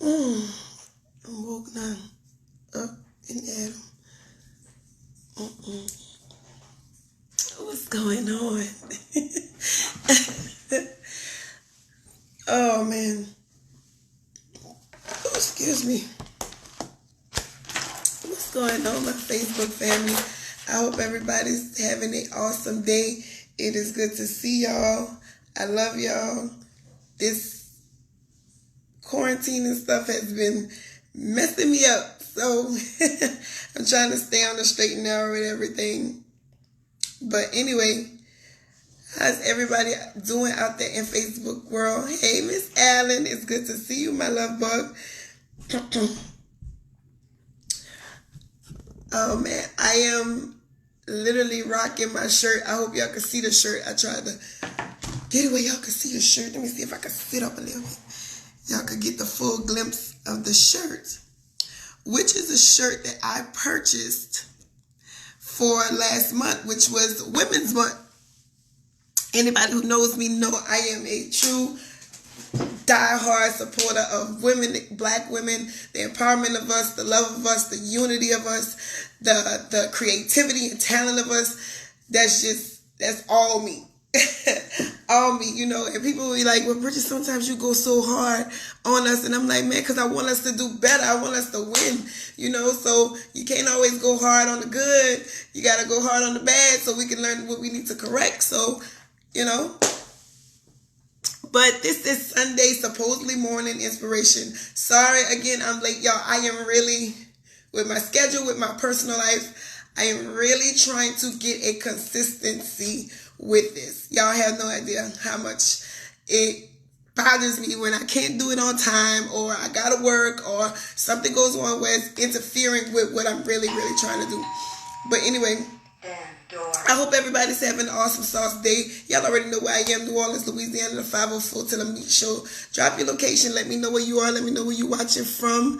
I'm woke now. Up in Adam. What's going on? Oh man. Oh, excuse me. What's going on, my Facebook family? I hope everybody's having an awesome day. It is good to see y'all. I love y'all. This quarantine and stuff has been messing me up. So I'm trying to stay on the straight and narrow with everything. But anyway, how's everybody doing out there in Facebook world? Hey, Miss Allen, it's good to see you, my love bug. Oh man, I am literally rocking my shirt. I hope y'all can see the shirt. I tried to get it where y'all can see the shirt. Let me see if I can sit up a little bit. Y'all could get the full glimpse of the shirt, which is a shirt that I purchased for last month, which was Women's Month. Anybody who knows me know I am a true diehard supporter of women, black women, the empowerment of us, the love of us, the unity of us, the creativity and talent of us. That's all me. All me, you know. And people will be like, well, Bridget, sometimes you go so hard on us. And I'm like, man, because I want us to do better. I want us to win, you know. So you can't always go hard on the good. You got to go hard on the bad so we can learn what we need to correct. So, you know. But this is Sunday, supposedly morning inspiration. Sorry, again, I'm late, y'all. I am really, with my schedule, with my personal life, I am really trying to get a consistency with this. Y'all have no idea how much it bothers me when I can't do it on time, or I gotta work, or something goes on where it's interfering with what I'm really, really trying to do. But anyway, I hope everybody's having an awesome sauce day. Y'all already know where I am, New Orleans, Louisiana, the 504 Till I Meet Show. Drop your location. Let me know where you are. Let me know where you're watching from.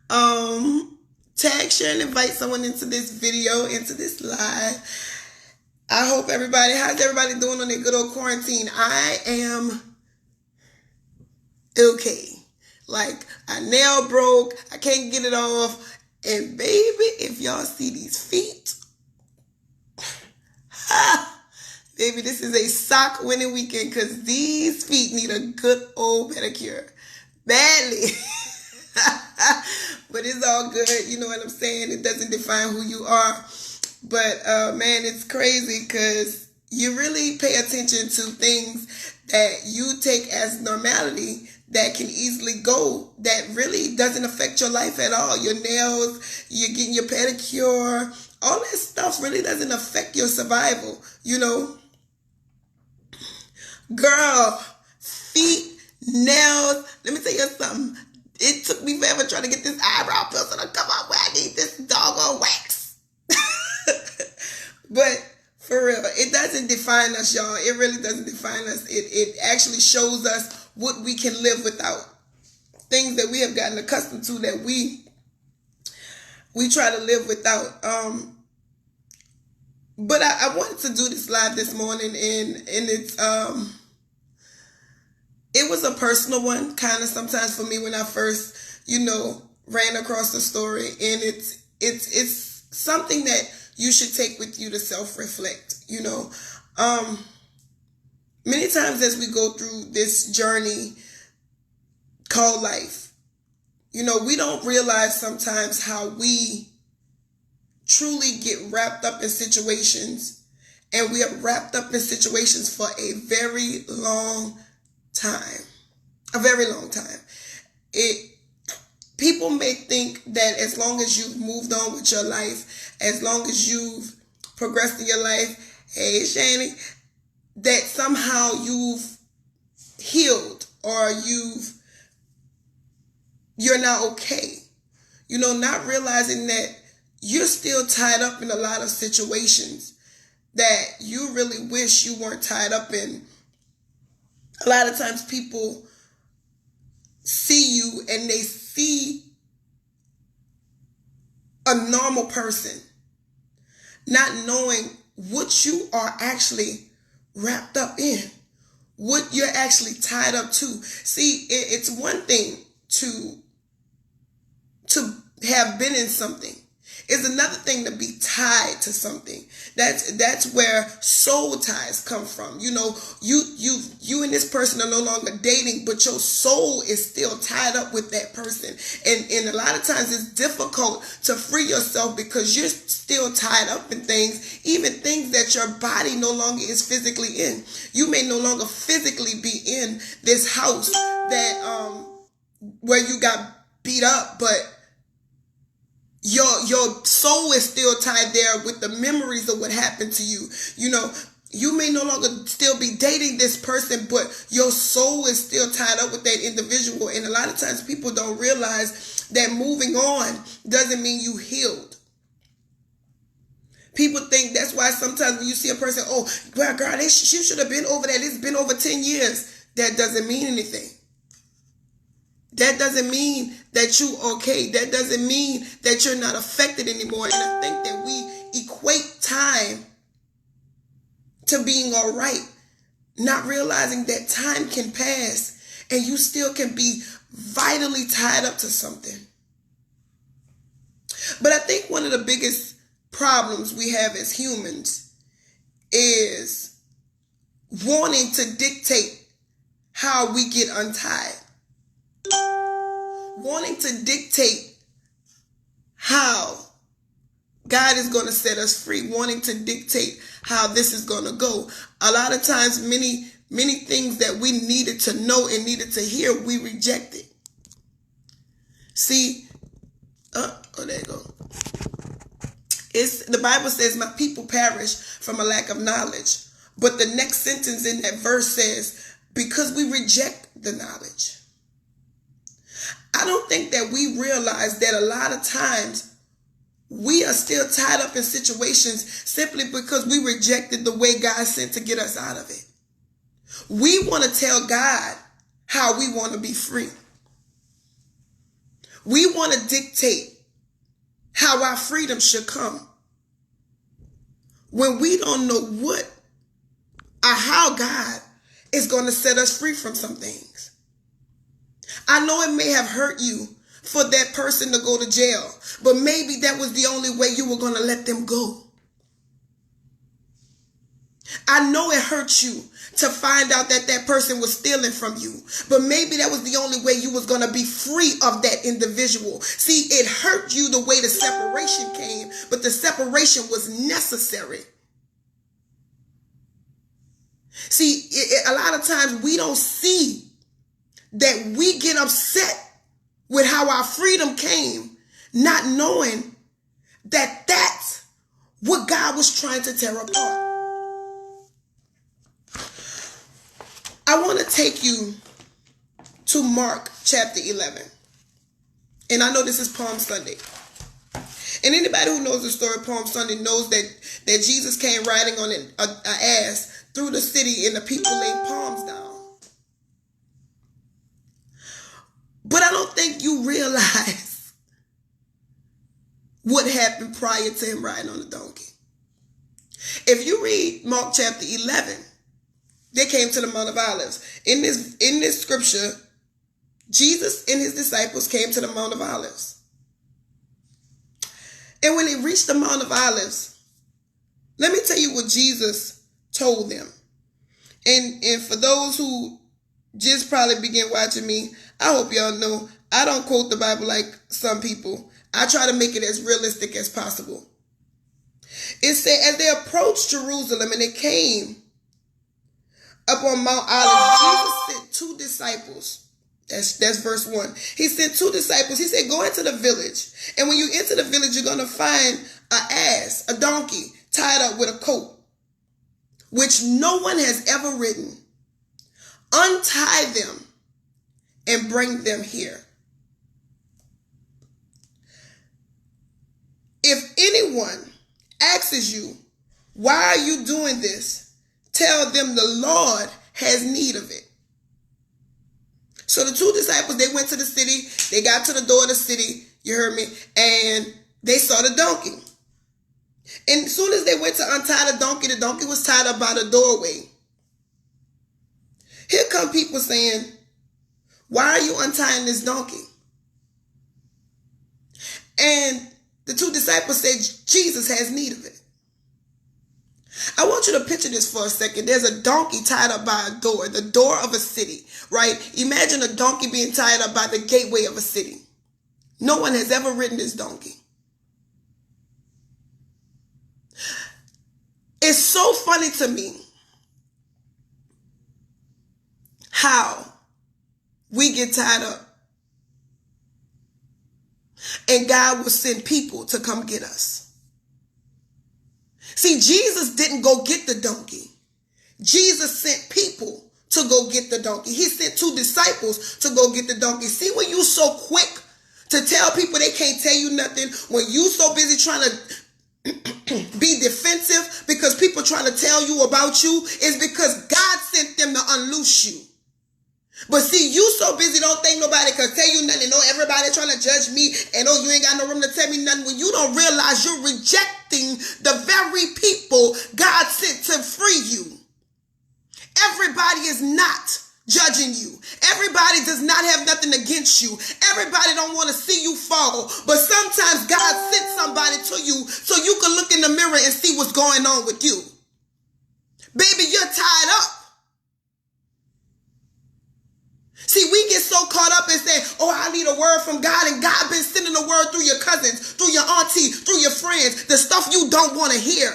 Tag, share, and invite someone into this video, into this live. I hope how's everybody doing on their good old quarantine? I am okay. Like, I nail broke. I can't get it off. And baby, if y'all see these feet, baby, this is a sock winning weekend because these feet need a good old pedicure. Badly. But it's all good. You know what I'm saying? It doesn't define who you are. But, man, it's crazy because you really pay attention to things that you take as normality that can easily go, that really doesn't affect your life at all. Your nails, you're getting your pedicure, all that stuff really doesn't affect your survival, you know. Girl, feet, nails, let me tell you something. It took me forever trying to get this eyebrow pencil to come out where I need this doggone wax. But for real, it doesn't define us, y'all. It really doesn't define us. It actually shows us what we can live without. Things that we have gotten accustomed to that we try to live without. But I wanted to do this live this morning, and it's it was a personal one, kind of sometimes for me when I first, ran across the story, and it's something that you should take with you to self-reflect, Many times as we go through this journey called life, we don't realize sometimes how we truly get wrapped up in situations, and we are wrapped up in situations for a very long time. A very long time. People may think that as long as you've moved on with your life, as long as you've progressed in your life, hey Shani, that somehow you've healed or you're now okay. Not realizing that you're still tied up in a lot of situations that you really wish you weren't tied up in. A lot of times people see you and they see a normal person, not knowing what you are actually wrapped up in, what you're actually tied up to. See, it's one thing to to have been in something. It's another thing to be tied to something. That's where soul ties come from. You know, you and this person are no longer dating, but your soul is still tied up with that person. And a lot of times it's difficult to free yourself because you're still tied up in things, even things that your body no longer is physically in. You may no longer physically be in this house that where you got beat up, but your soul is still tied there with the memories of what happened to you. You know, you may no longer still be dating this person, but your soul is still tied up with that individual. And a lot of times people don't realize that moving on doesn't mean you healed. People think that's why sometimes when you see a person, oh, well, girl, she should have been over that. It's been over 10 years. That doesn't mean anything. That doesn't mean that you okay. That doesn't mean that you're not affected anymore. And I think that we equate time to being all right, not realizing that time can pass and you still can be vitally tied up to something. But I think one of the biggest problems we have as humans is wanting to dictate how we get untied. Wanting to dictate how God is going to set us free, wanting to dictate how this is going to go. A lot of times, many things that we needed to know and needed to hear, we rejected. See, there you go. The Bible says, my people perish from a lack of knowledge. But the next sentence in that verse says, because we reject the knowledge. I don't think that we realize that a lot of times we are still tied up in situations simply because we rejected the way God sent to get us out of it. We want to tell God how we want to be free. We want to dictate how our freedom should come when we don't know what or how God is going to set us free from some things. I know it may have hurt you for that person to go to jail, but maybe that was the only way you were going to let them go. I know it hurt you to find out that that person was stealing from you, but maybe that was the only way you was going to be free of that individual. See, it hurt you the way the separation came, but the separation was necessary. See, a lot of times we don't see that we get upset with how our freedom came, not knowing that that's what God was trying to tear apart. I want to take you to Mark chapter 11. And I know this is Palm Sunday. And anybody who knows the story of Palm Sunday knows that Jesus came riding on an ass through the city and the people laid palms down. But I don't think you realize what happened prior to him riding on the donkey. If you read Mark chapter 11, they came to the Mount of Olives. In this scripture, Jesus and his disciples came to the Mount of Olives. And when they reached the Mount of Olives, let me tell you what Jesus told them. And for those who just probably began watching me, I hope y'all know I don't quote the Bible like some people. I try to make it as realistic as possible. It said, as they approached Jerusalem and they came up on Mount Olives, Jesus sent two disciples. That's verse 1. He sent two disciples. He said, go into the village. And when you enter the village, you're going to find an ass, a donkey, tied up with a coat, which no one has ever ridden. Untie them and bring them here. If anyone asks you, why are you doing this? Tell them the Lord has need of it. So the two disciples, they went to the city. They got to the door of the city. You heard me? And they saw the donkey. And as soon as they went to untie the donkey was tied up by the doorway. Here come people saying, why are you untying this donkey? And the two disciples said, Jesus has need of it. I want you to picture this for a second. There's a donkey tied up by a door, the door of a city, right? Imagine a donkey being tied up by the gateway of a city. No one has ever ridden this donkey. It's so funny to me how we get tied up and God will send people to come get us. See, Jesus didn't go get the donkey. Jesus sent people to go get the donkey. He sent two disciples to go get the donkey. See, when you so quick to tell people they can't tell you nothing, when you so busy trying to be defensive because people trying to tell you about you, is because God sent them to unloose you. But see, you so busy don't think nobody can tell you nothing. No, everybody trying to judge me, and oh, you ain't got no room to tell me nothing. When you don't realize you're rejecting the very people God sent to free you. Everybody is not judging you. Everybody does not have nothing against you. Everybody don't want to see you fall. But sometimes God sent somebody to you so you can look in the mirror and see what's going on with you. Baby, you're tied up. See, we get so caught up and say, oh, I need a word from God, and God been sending a word through your cousins, through your auntie, through your friends, the stuff you don't want to hear.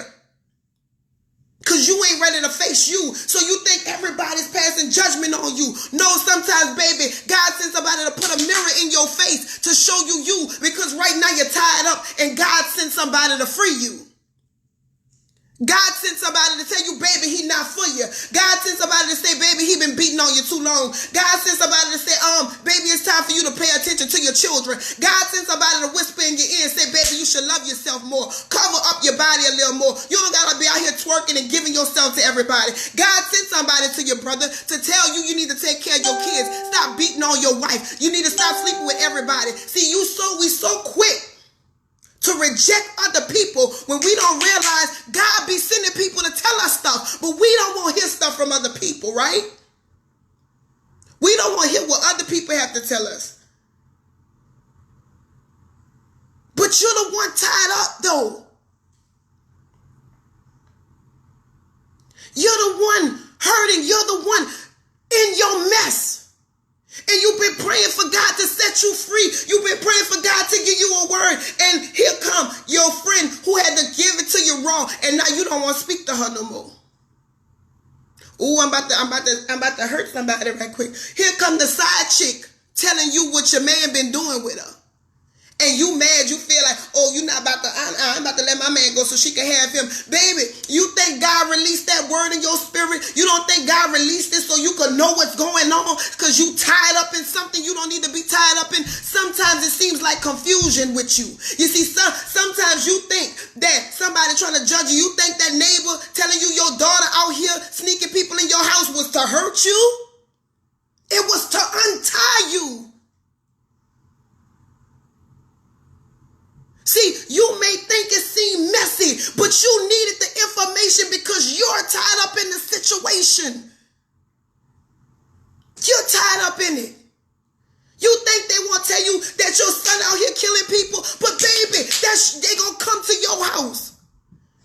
Because you ain't ready to face you. So you think everybody's passing judgment on you. No, sometimes, baby, God sends somebody to put a mirror in your face to show you you. Because right now you're tied up and God sent somebody to free you. God sent somebody to tell you, baby, he not for you. God sent somebody to say, baby, he been beating on you too long. God sent somebody to say, baby, it's time for you to pay attention to your children. God sent somebody to whisper in your ear and say, baby, you should love yourself more. Cover up your body a little more. You don't got to be out here twerking and giving yourself to everybody. God sent somebody to your brother to tell you you need to take care of your kids. Stop beating on your wife. You need to stop sleeping with everybody. See, we so quick to reject other people when we don't realize God be sending people to tell us stuff, but we don't want to hear stuff from other people, right? We don't want to hear what other people have to tell us. But you're the one tied up, though. You're the one hurting. You're the one in your mess. And you've been praying for God to set you free. You've been praying for God to give you a word. And here come your friend who had to give it to you wrong. And now you don't want to speak to her no more. Ooh, I'm about to hurt somebody right quick. Here come the side chick telling you what your man been doing with her. And you mad, you feel like, oh, I'm about to let my man go so she can have him. Baby, you think God released that word in your spirit? You don't think God released it so you can know what's going on? Because you tied up in something you don't need to be tied up in. Sometimes it seems like confusion with you. You see, sometimes you think that somebody trying to judge you. You think that neighbor telling you your daughter out here sneaking people in your house was to hurt you? It was to untie you. See, you may think it seemed messy, but you needed the information because you're tied up in the situation. You're tied up in it. You think they want to tell you that your son out here killing people, but baby, they gonna come to your house.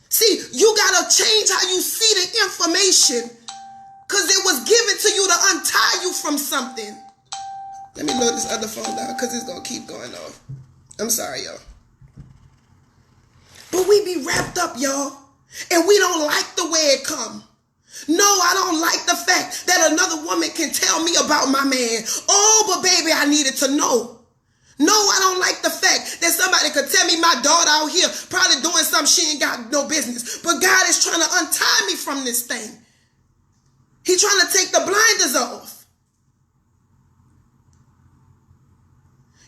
See, you gotta change how you see the information because it was given to you to untie you from something. Let me load this other phone down because it's gonna keep going off. I'm sorry, y'all. But we be wrapped up, y'all, and we don't like the way it come. No, I don't like the fact that another woman can tell me about my man. Oh, but baby, I needed to know. No, I don't like the fact that somebody could tell me my daughter out here probably doing something she ain't got no business. But God is trying to untie me from this thing. He's trying to take the blinders off.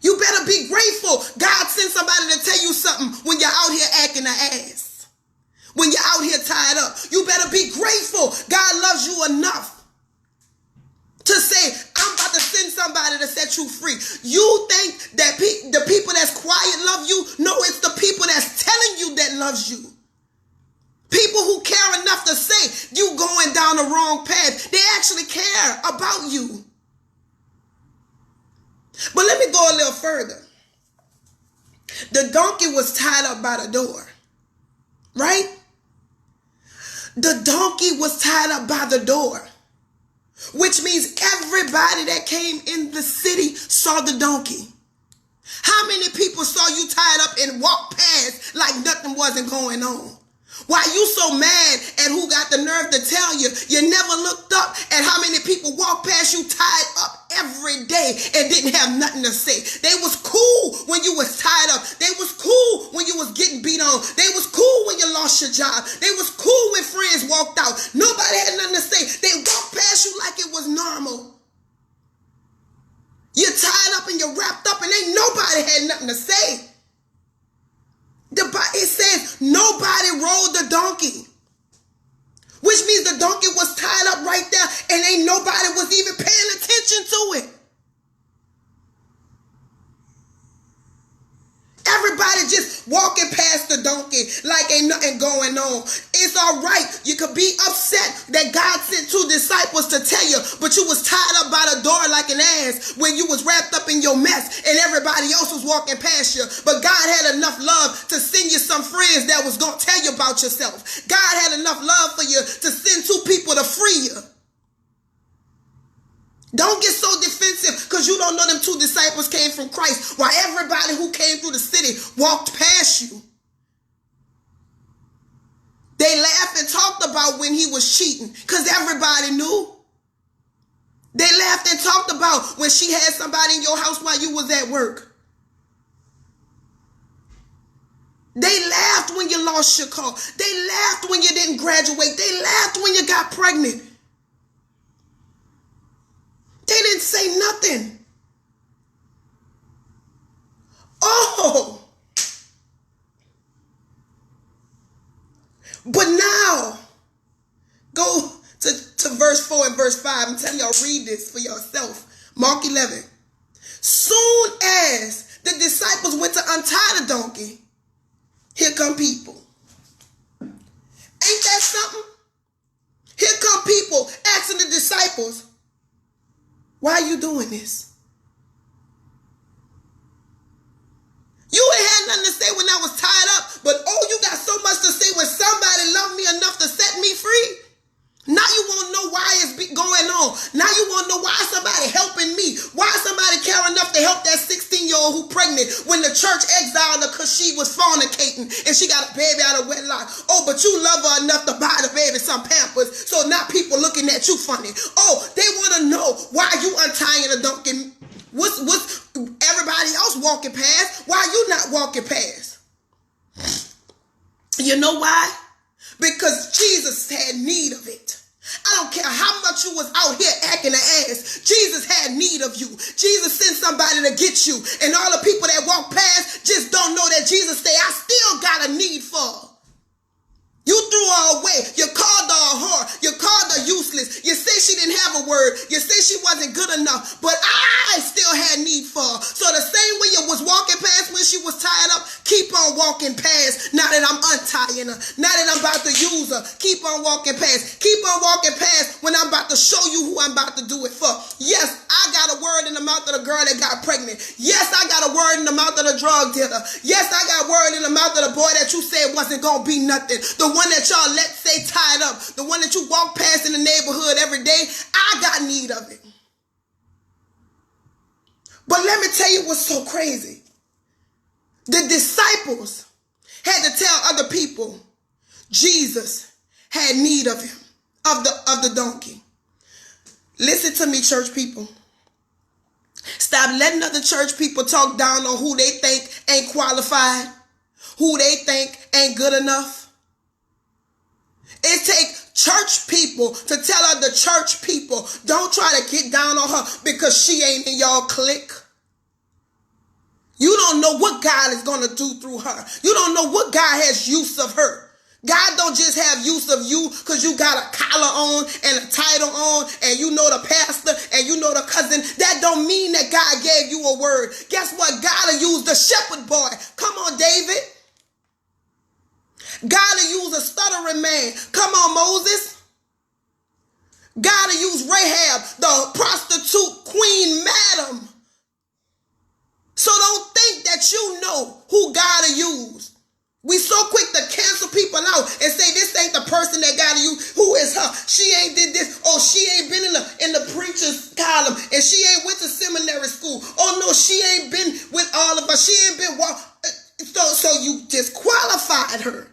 You better be grateful God sent somebody to tell you something when you're out here acting an ass. When you're out here tied up. You better be grateful God loves you enough to say, I'm about to send somebody to set you free. You think that the people that's quiet love you? No, it's the people that's telling you that loves you. People who care enough to say you going down the wrong path. They actually care about you. But let me go a little further. The donkey was tied up by the door, right? The donkey was tied up by the door, which means everybody that came in the city saw the donkey. How many people saw you tied up and walked past like nothing wasn't going on? Why you so mad at who got the nerve to tell you? You never looked up at how many people walked past you tied up every day and didn't have nothing to say. They was cool when you was tied up. They was cool when you was getting beat on. They was cool when you lost your job. They was cool when friends walked out. Nobody had nothing to say. They walked past you like it was normal. You're tied up and you're wrapped up and ain't nobody had nothing to say. It says nobody rode the donkey, which means the donkey was tied up right there and ain't nobody was even paying attention to it. Everybody just walking past the donkey like ain't nothing going on. It's all right. You could be upset that God sent 2 disciples to tell you, but you was tied up by the door like an ass when you was wrapped up in your mess and everybody else was walking past you. But God had enough love to send you some friends that was going to tell you about yourself. God had enough love for you to send 2 people to free you. Don't get so defensive because you don't know them 2 disciples came from Christ while everybody who came through the city walked past you. They laughed and talked about when he was cheating because everybody knew. They laughed and talked about when she had somebody in your house while you was at work. They laughed when you lost your car. They laughed when you didn't graduate. They laughed when you got pregnant. They didn't say nothing. Oh. But now, go to verse 4 and verse 5 and tell y'all read this for yourself. Mark 11. Soon as the disciples went to untie the donkey, here come people. Ain't that something? Here come people asking the disciples, why are you doing this? You ain't had nothing to say when I was tied up, but oh, you got so much to say when somebody loved me enough to set me free. Now you want to know why it's going on. Now you want to know why somebody helping me. Why somebody care enough to help that 16-year-old who pregnant when the church exiled her because she was fornicating and she got a baby out of wedlock. Oh, but you love her enough to buy the baby some Pampers. So now people looking at you funny. Oh, they want to know why you untying a donkey. What's everybody else walking past? Why you not walking past? You know why? Because Jesus had need of it. I don't care how much you was out here acting an ass. Jesus had need of you. Jesus sent somebody to get you. And all the people that walk past just don't know that Jesus say, I still got a need for her. You threw her away. You called her a whore. You called her useless. You say she didn't have a word. You say she wasn't good enough. But I still had need for her. So the same way you was walking past when she was tied up, keep on walking past now that I'm untying her. Now that I'm about to use her, keep on walking past. Keep on walking past when I'm about to show you who I'm about to do it for. Yes, I got a word in the mouth of the girl that got pregnant. Yes, I got a word in the mouth of the drug dealer. Yes, I got a word in the mouth of the boy that you said wasn't going to be nothing. The one that y'all let stay tied up. The one that you walk past in the neighborhood every day. I got need of it. But let me tell you what's so crazy. The disciples had to tell other people Jesus had need of him, of the donkey. Listen to me, church people. Stop letting other church people talk down on who they think ain't qualified, who they think ain't good enough. It takes church people to tell other church people, don't try to get down on her because she ain't in y'all clique. You don't know what God is going to do through her. You don't know what God has use of her. God don't just have use of you because you got a collar on and a title on and you know the pastor and you know the cousin. That don't mean that God gave you a word. Guess what? God will use the shepherd boy. Come on, David. God will use a stuttering man. Come on, Moses. God will use Rahab, the prostitute queen madam. So don't think that you know who God well, she ain't been with all of us. She ain't been, so you disqualified her.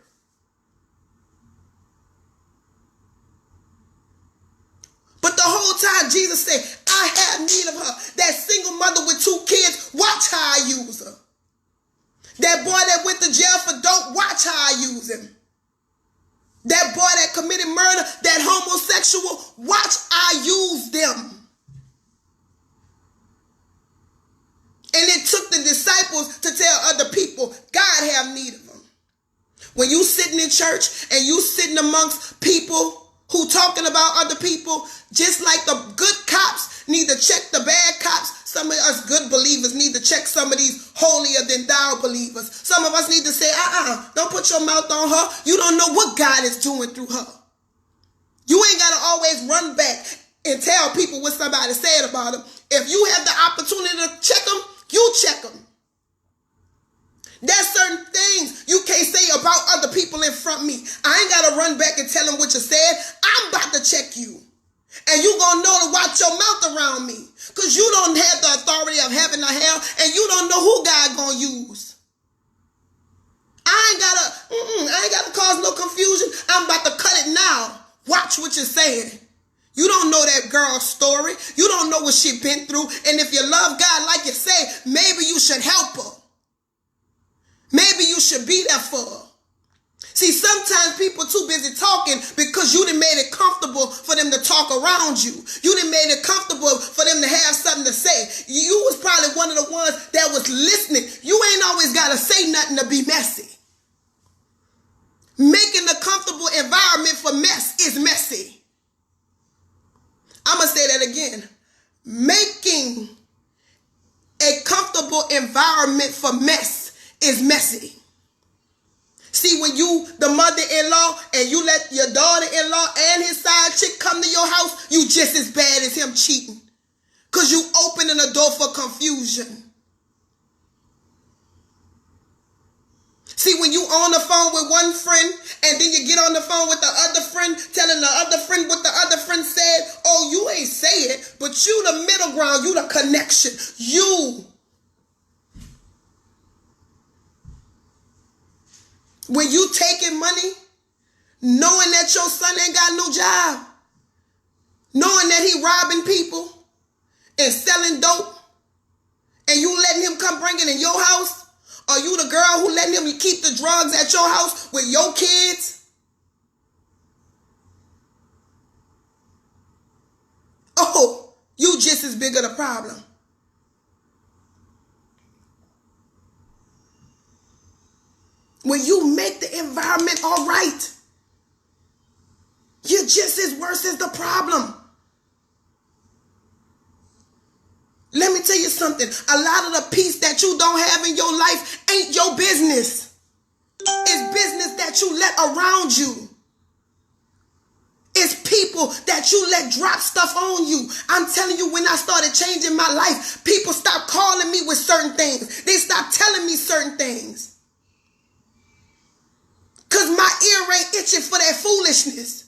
But the whole time Jesus said, I have need of her. That single mother with 2 kids, watch how I use her. That boy that went to jail for dope, watch how I use him. That boy that committed murder, that homosexual, watch I use them. And it took the disciples to tell other people, God have need of them. When you sitting in church and you sitting amongst people who talking about other people, just like the good cops need to check the bad cops, some of us good believers need to check some of these holier than thou believers. Some of us need to say, don't put your mouth on her. You don't know what God is doing through her. You ain't got to always run back and tell people what somebody said about them. If you have the opportunity to check them, you check them. There's certain things you can't say about other people in front of me. I ain't got to run back and tell them what you said. I'm about to check you. And you going to know to watch your mouth around me. Because you don't have the authority of heaven or hell. And you don't know who God going to use. I ain't got to cause no confusion. I'm about to cut it now. Watch what you're saying. You don't know that girl's story. You don't know what she been through. And if you love God like you say, maybe you should help her. Maybe you should be there for her. See, sometimes people too busy talking because you done made it comfortable for them to talk around you. You done made it comfortable for them to have something to say. You was probably one of the ones that was listening. You ain't always got to say nothing to be messy. Making a comfortable environment for mess is messy. I'm going to say that again. Making a comfortable environment for mess is messy. See, when you, the mother-in-law, and you let your daughter-in-law and his side chick come to your house, you just as bad as him cheating. Because you opening the door for confusion. See, when you on the phone with one friend, and then you get on the phone with the other friend, telling the other friend what the other friend said, oh, you ain't say it, but you the middle ground, you the connection. You. When you taking money, knowing that your son ain't got no job, knowing that he robbing people and selling dope, and you letting him come bring it in your house, or you the girl who letting him keep the drugs at your house with your kids? Oh, you just as big of the problem. When you make the environment all right, you're just as worse as the problem. Let me tell you something. A lot of the peace that you don't have in your life ain't your business. It's business that you let around you. It's people that you let drop stuff on you. I'm telling you, when I started changing my life, people stopped calling me with certain things. They stopped telling me certain things. Because my ear ain't itching for that foolishness.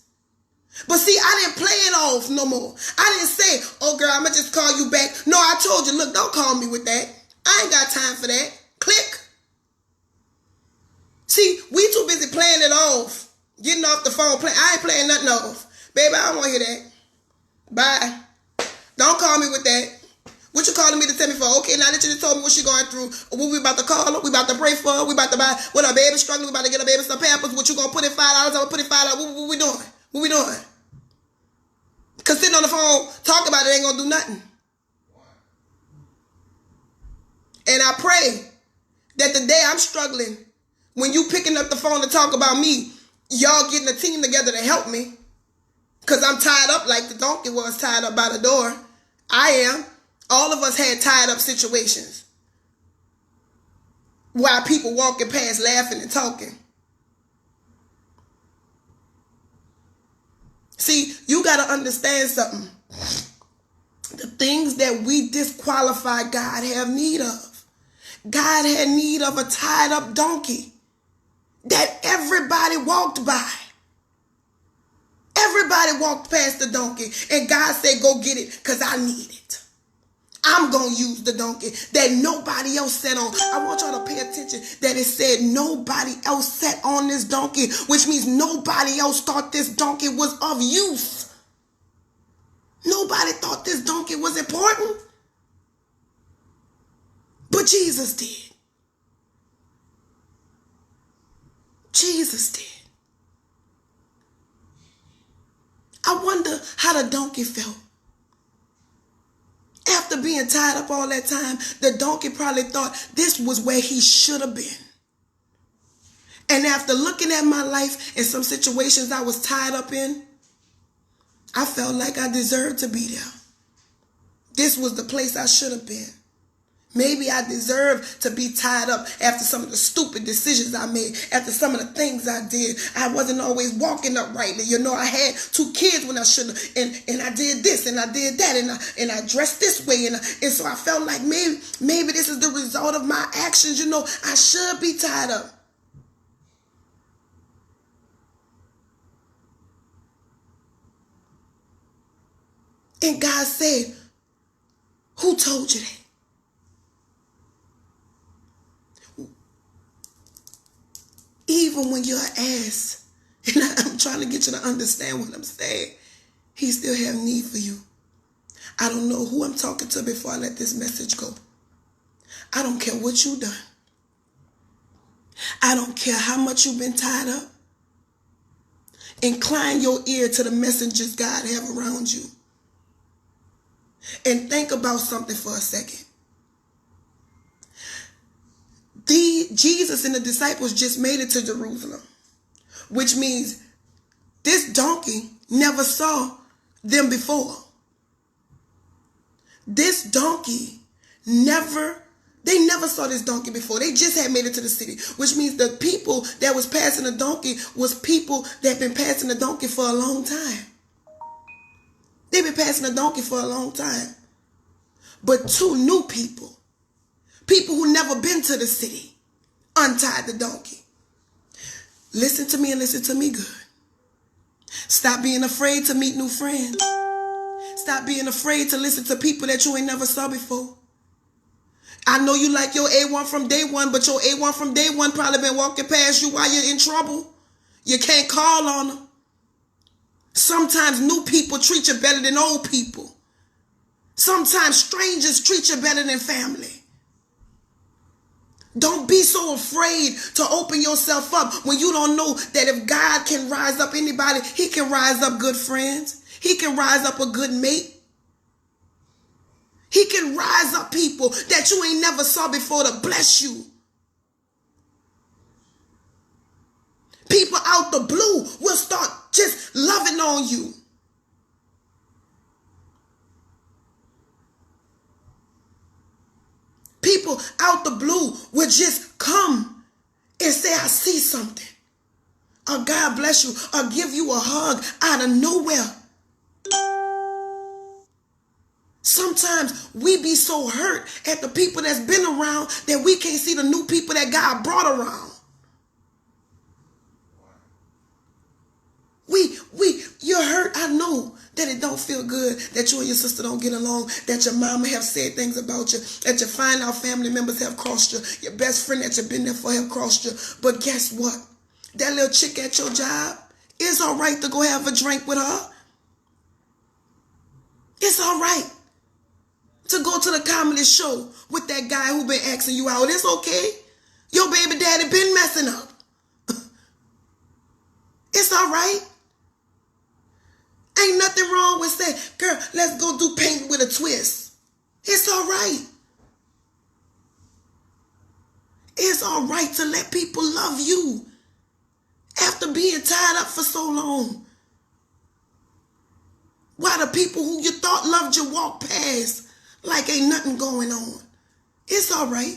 But see, I didn't play it off no more. I didn't say, oh girl, I'm going to just call you back. No, I told you, look, don't call me with that. I ain't got time for that. Click. See, we too busy playing it off. Getting off the phone. I ain't playing nothing off. Baby, I don't want to hear that. Bye. Don't call me with that. What you calling me to tell me for? Okay, now that you just told me what she going through, what we about to call her, we about to pray for her, we about to buy, what our baby struggling, we about to get a baby some Pampers, what you going to put in $5, I'm going to put in $5, what we doing? What we doing? Because sitting on the phone, talk about it ain't going to do nothing. And I pray that the day I'm struggling, when you picking up the phone to talk about me, y'all getting a team together to help me. Because I'm tied up like the donkey was tied up by the door. I am. All of us had tied up situations while people walking past laughing and talking. See, you got to understand something. The things that we disqualify, God have need of. God had need of a tied up donkey that everybody walked by. Everybody walked past the donkey and God said, go get it because I need it. I'm going to use the donkey that nobody else sat on. I want y'all to pay attention that it said nobody else sat on this donkey, which means nobody else thought this donkey was of use. Nobody thought this donkey was important. But Jesus did. Jesus did. I wonder how the donkey felt. After being tied up all that time, the donkey probably thought this was where he should have been. And after looking at my life and some situations I was tied up in, I felt like I deserved to be there. This was the place I should have been. Maybe I deserve to be tied up after some of the stupid decisions I made, after some of the things I did. I wasn't always walking uprightly. You know, I had 2 kids when I shouldn't have, and I did this and I did that, and I dressed this way, and so I felt like maybe this is the result of my actions. You know, I should be tied up. And God said, who told you that? Even when you're an ass, and I'm trying to get you to understand what I'm saying, he still have need for you. I don't know who I'm talking to before I let this message go. I don't care what you've done. I don't care how much you've been tied up. Incline your ear to the messengers God have around you. And think about something for a second. Jesus and the disciples just made it to Jerusalem, which means this donkey never saw them before. This donkey they never saw this donkey before. They just had made it to the city, which means the people that was passing the donkey was people that been passing the donkey for a long time. They've been passing the donkey for a long time. But 2 new people who never been to the city, untied the donkey. Listen to me and listen to me good. Stop being afraid to meet new friends. Stop being afraid to listen to people that you ain't never saw before. I know you like your A1 from day one, but your A1 from day one probably been walking past you while you're in trouble. You can't call on them. Sometimes new people treat you better than old people. Sometimes strangers treat you better than family. Don't be so afraid to open yourself up when you don't know that if God can rise up anybody, he can rise up good friends. He can rise up a good mate. He can rise up people that you ain't never saw before to bless you. People out the blue will start just loving on you. People out the blue will just come and say, I see something. Or God bless you. Or give you a hug out of nowhere. Sometimes we be so hurt at the people that's been around that we can't see the new people that God brought around. You're hurt. I know that it don't feel good, that you and your sister don't get along, that your mama have said things about you, that you find out family members have crossed you, your best friend that you've been there for have crossed you. But guess what? That little chick at your job, it's all right to go have a drink with her. It's all right to go to the comedy show with that guy who been asking you out. It's okay. Your baby daddy been messing up. It's all right. Ain't nothing wrong with saying, girl, let's go do paint with a twist. It's all right. It's all right to let people love you after being tied up for so long. Why the people who you thought loved you walk past like ain't nothing going on. It's all right.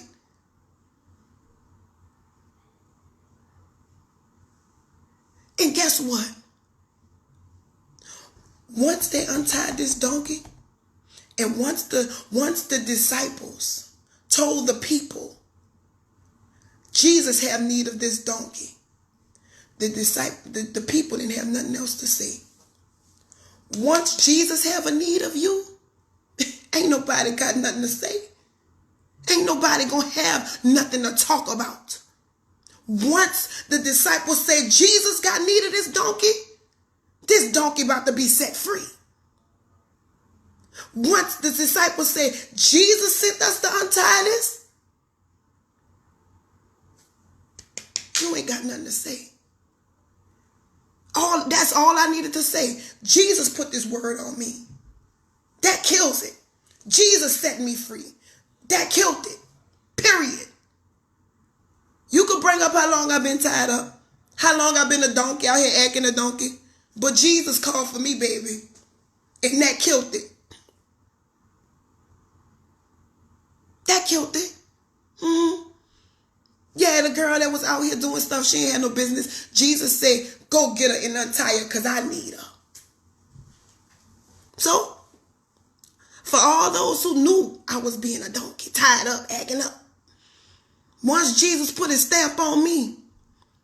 And guess what? Once they untied this donkey, and once the disciples told the people, Jesus have need of this donkey, the people didn't have nothing else to say. Once Jesus have a need of you, Ain't nobody got nothing to say. Ain't nobody gonna have nothing to talk about. Once the disciples said Jesus got need of this donkey about to be set free. Once the disciples said Jesus sent us to untie this, you ain't got nothing to say. That's all I needed to say. Jesus put this word on me. That kills it. Jesus set me free. That killed it. Period. You could bring up how long I've been tied up, how long I've been a donkey out here acting a donkey, but Jesus called for me, baby, and that killed it. That killed it. Yeah, the girl that was out here doing stuff she ain't had no business. Jesus said, go get her and untie her because I need her. So, for all those who knew I was being a donkey, tied up, acting up, once Jesus put his stamp on me,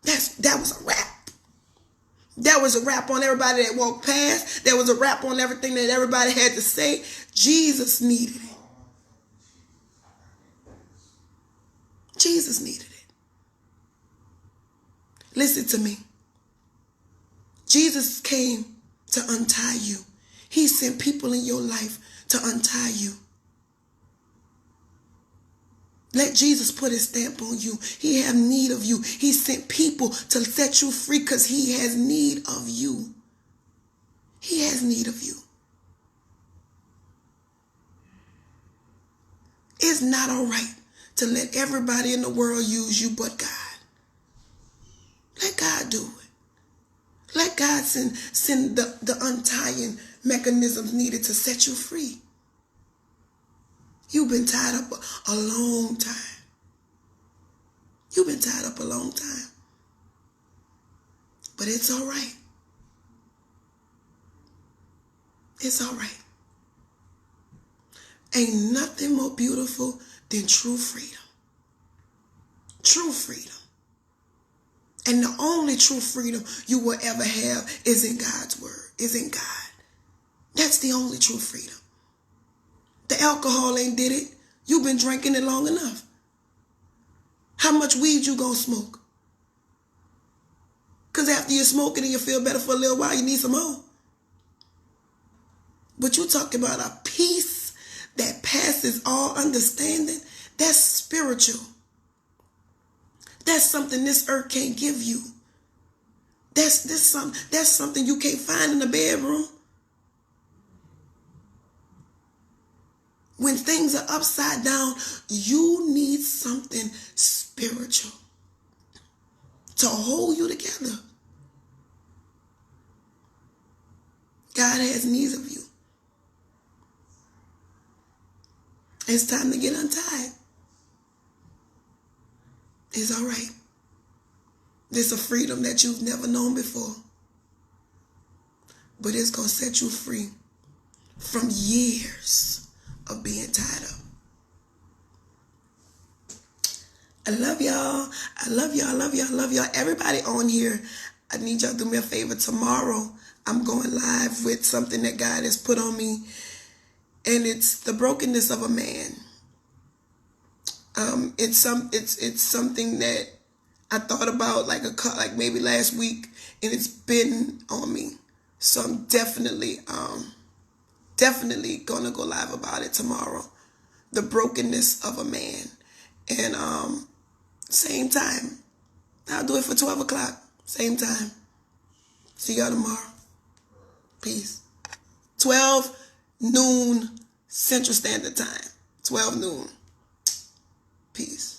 that was a wrap. That was a wrap on everybody that walked past. There was a wrap on everything that everybody had to say. Jesus needed it. Jesus needed it. Listen to me. Jesus came to untie you. He sent people in your life to untie you. Let Jesus put his stamp on you. He have need of you. He sent people to set you free because he has need of you. He has need of you. It's not all right to let everybody in the world use you but God. Let God do it. Let God send the untying mechanisms needed to set you free. You've been tied up a long time. You've been tied up a long time. But it's all right. It's all right. Ain't nothing more beautiful than true freedom. True freedom. And the only true freedom you will ever have is in God's word, is in God. That's the only true freedom. The alcohol ain't did it. You've been drinking it long enough. How much weed you gonna smoke? Because after you smoke it and you feel better for a little while, you need some more. But you talking about a peace that passes all understanding. That's spiritual. That's something this earth can't give you. That's something you can't find in the bedroom. When things are upside down, you need something spiritual to hold you together. God has needs of you. It's time to get untied. It's all right. There's a freedom that you've never known before. But it's going to set you free from years of being tied up. I love y'all. I love y'all. I love y'all. I love y'all. Everybody on here, I need y'all to do me a favor. Tomorrow, I'm going live with something that God has put on me. And it's the brokenness of a man. It's something that I thought about like maybe last week, and it's been on me. So I'm definitely gonna go live about it tomorrow. The brokenness of a man. And same time. I'll do it for 12 o'clock. Same time. See y'all tomorrow. Peace. 12 noon Central Standard Time. 12 noon. Peace.